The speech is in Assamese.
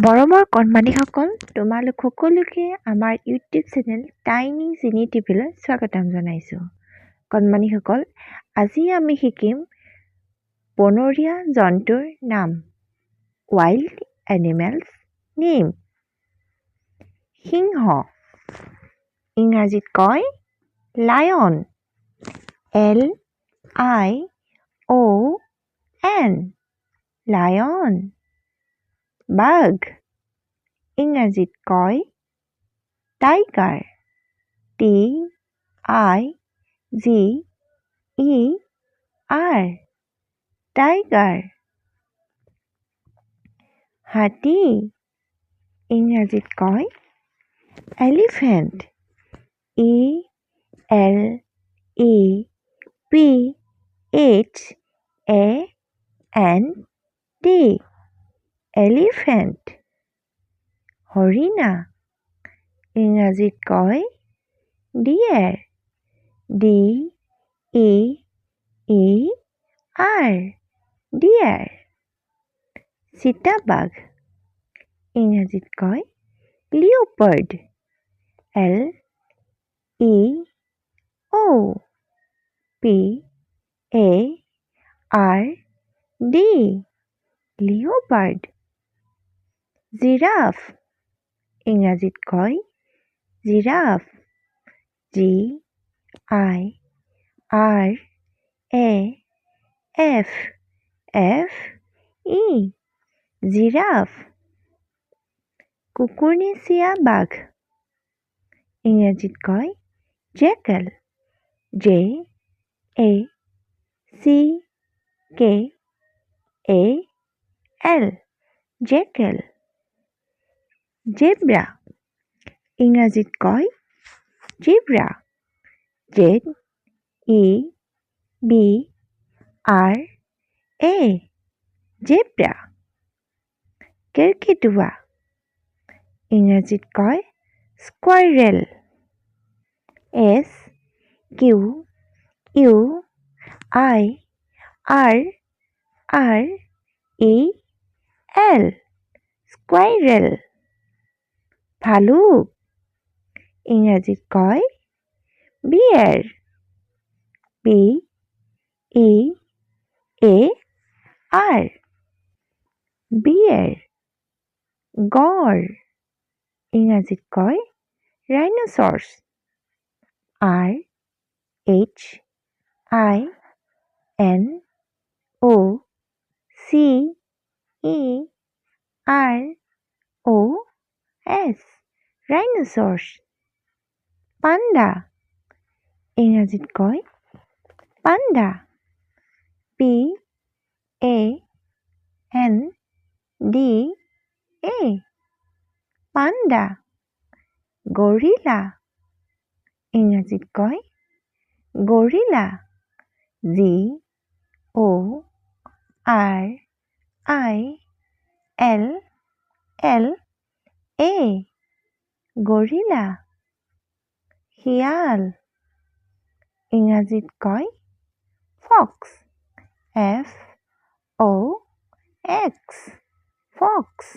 মৰমৰ কণমানিসকল, তোমালোক সকলোকে আমাৰ ইউটিউব চেনেল টাইনি চিনি টিভিলৈ স্বাগতম জনাইছোঁ। কণমানিসকল, আজি আমি শিকিম বনৰীয়া জন্তুৰ নাম, ৱাইল্ড এনিমেলছ নেম। সিংহ, ইংৰাজীত কয় লায়ন, LION, লায়ন। বাঘ, ইংৰাজীত কয় টাইগাৰ, TIGER, টাইগাৰ। হাতী, ইংৰাজীত কয় এলিফেণ্ট, ELEPHANT, এলিফেণ্ট। হৰিণা, ইংৰাজীত কয় ডিয়েৰ, DEER, ডিয়েৰ। চিতাবাঘ, ইংৰাজীত কয় লিওপাৰ্ড, LEOPARD, লিওপাৰ্ড। জিৰাফ, ইংৰাজীত কয় জিৰাফ, GIRAFFE, জিৰাফ। কুকুৰনেচীয়া বাঘ, ইংৰাজীত কয় জেকেল, JACKAL, জেকেল। জেব্ৰা, ইংৰাজীত কয় জিব্ৰা, ZEBRA, জেব্ৰা। কেৰ্কেটুৱা, ইংৰাজীত কয় স্কুৱাইৰেল, SQUIRREL, স্কুৱাইৰেল। ভালুক, ইংৰাজীত কয় বিয়েৰ, BEAR, বিয়েৰ। গঁড়, ইংৰাজীত কয় ৰাইন'চৰছ, RHINOCEROS, ৰাইন'চৰছ। পাণ্ডা, ইংৰাজীত কয় পাণ্ডা, PANDA, পাণ্ডা। গৰিলা, ইংৰাজীত কয় গৰিলা, GORILLA, গৰিলা। শিয়াল, ইংৰাজীত কয় ফক্স, FOX, ফক্স।